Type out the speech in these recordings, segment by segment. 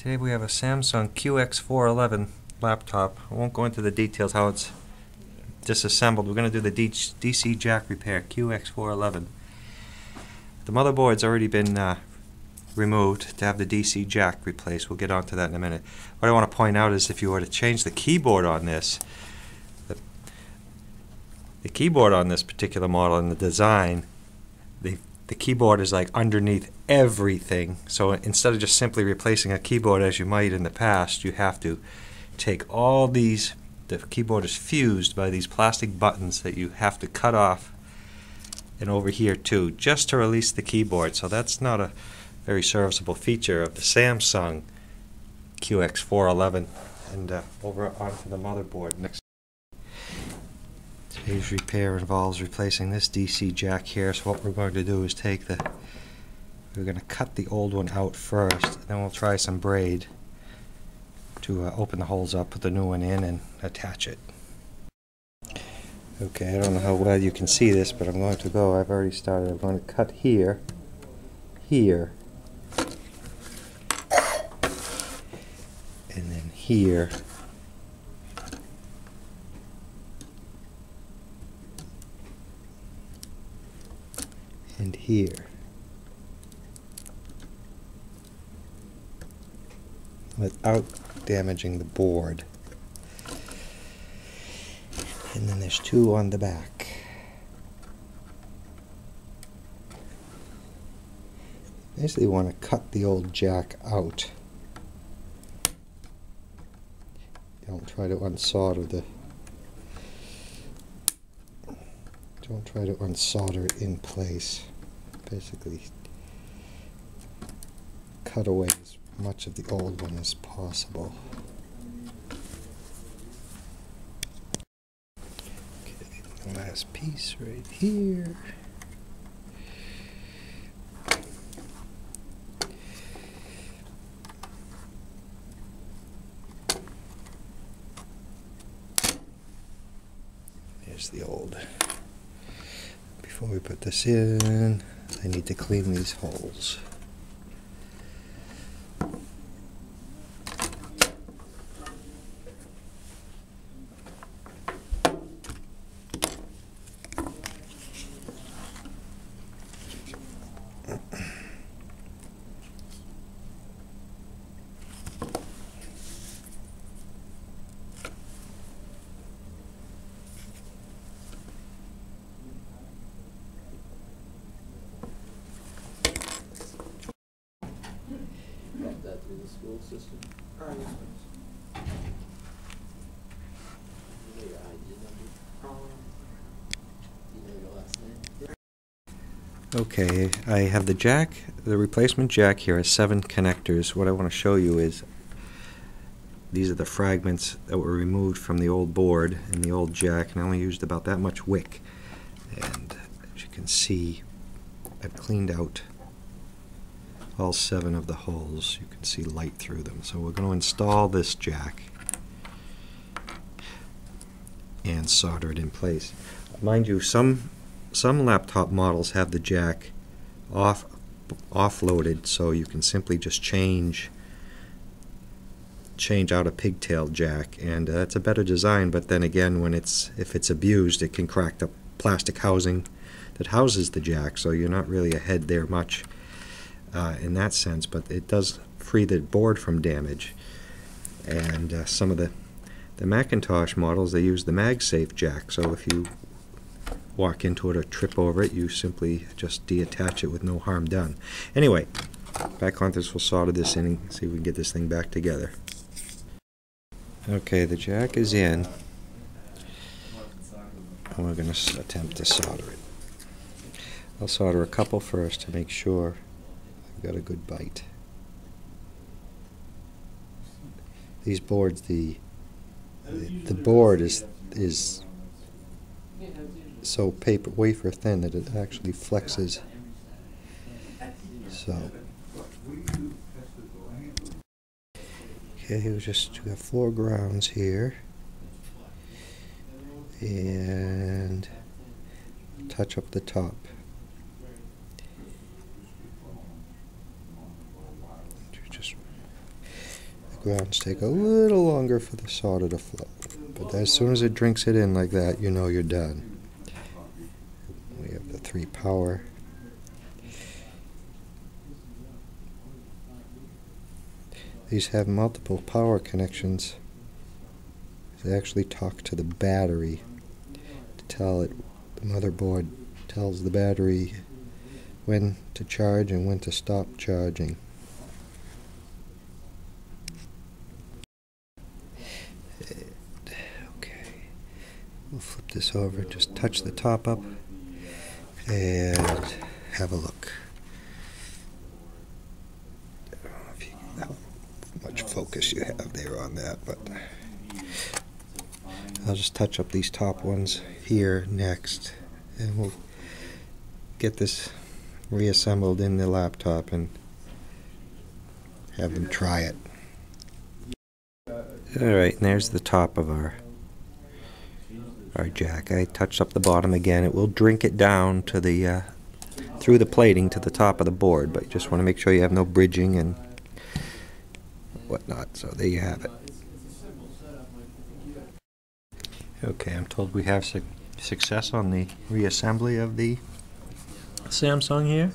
Today we have a Samsung QX411 laptop. I won't go into the details how it's disassembled. We're going to do the DC jack repair, QX411. The motherboard's already been removed to have the DC jack replaced. We'll get onto that in a minute. What I want to point out is if you were to change the keyboard on this, the keyboard on this particular model and the design, the keyboard is like underneath everything. So instead of just simply replacing a keyboard as you might in the past, you have to take all these, the keyboard is fused by these plastic buttons that you have to cut off, and over here too, just to release the keyboard. So that's not a very serviceable feature of the Samsung QX411. And over onto the motherboard next. Today's repair involves replacing this DC jack here. So what we're going to do is we're going to cut the old one out first, then we'll try some braid to open the holes up, put the new one in, and attach it. Okay, I don't know how well you can see this, but I'm going to go, I've already started, I'm going to cut here, here, and then here, and here. Without damaging the board. And then there's two on the back. Basically want to cut the old jack out. Don't try to unsolder it in place. Basically cut away as much of the old one as possible. Okay, the last piece right here. There's the old. Before we put this in, I need to clean these holes. That through the school system? Okay, I have the jack, the replacement jack here has 7 connectors. What I want to show you is these are the fragments that were removed from the old board and the old jack, and I only used about that much wick. And as you can see, I've cleaned out all 7 of the holes. You can see light through them. So we're going to install this jack and solder it in place. Mind you, some laptop models have the jack offloaded, so you can simply just change out a pigtail jack, and it's a better design. But then again, if it's abused, it can crack the plastic housing that houses the jack, so you're not really ahead there much in that sense, but it does free the board from damage. And some of the Macintosh models, they use the MagSafe jack, so if you walk into it or trip over it, you simply just deattach it with no harm done. Anyway, back on this, we'll solder this in and see if we can get this thing back together. Okay, the jack is in, and we're going to attempt to solder it. I'll solder a couple first to make sure I've got a good bite. These boards, the board is so wafer thin that it actually flexes. So okay, we got 4 grounds here, and touch up the top. grounds take a little longer for the solder to flow. But as soon as it drinks it in like that, you know you're done. We have the 3 power. These have multiple power connections. They actually talk to the battery to tell it. The motherboard tells the battery when to charge and when to stop charging. Okay, we'll flip this over, just touch the top up and have a look. I don't know if you can, how much focus you have there on that, but I'll just touch up these top ones here next, and we'll get this reassembled in the laptop and have them try it. Alright, and there's the top of our jack. I touched up the bottom again. It will drink it down to the through the plating to the top of the board, but you just want to make sure you have no bridging and whatnot. So there you have it. Okay, I'm told we have success on the reassembly of the Samsung here.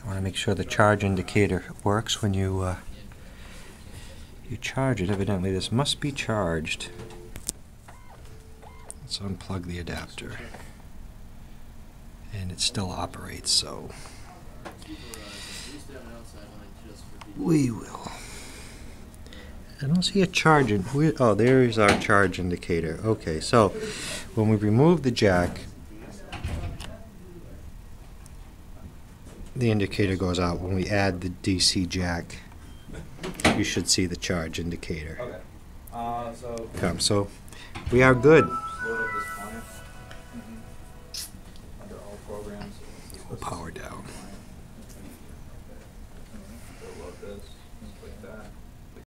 I want to make sure the charge indicator works when you charge it. Evidently this must be charged. Let's unplug the adapter. And it still operates, so we will. I don't see a charge. Oh, there is our charge indicator. Okay, so when we remove the jack, the indicator goes out. When we add the DC jack, you should see the charge indicator. Okay. So we are good. We'll power down.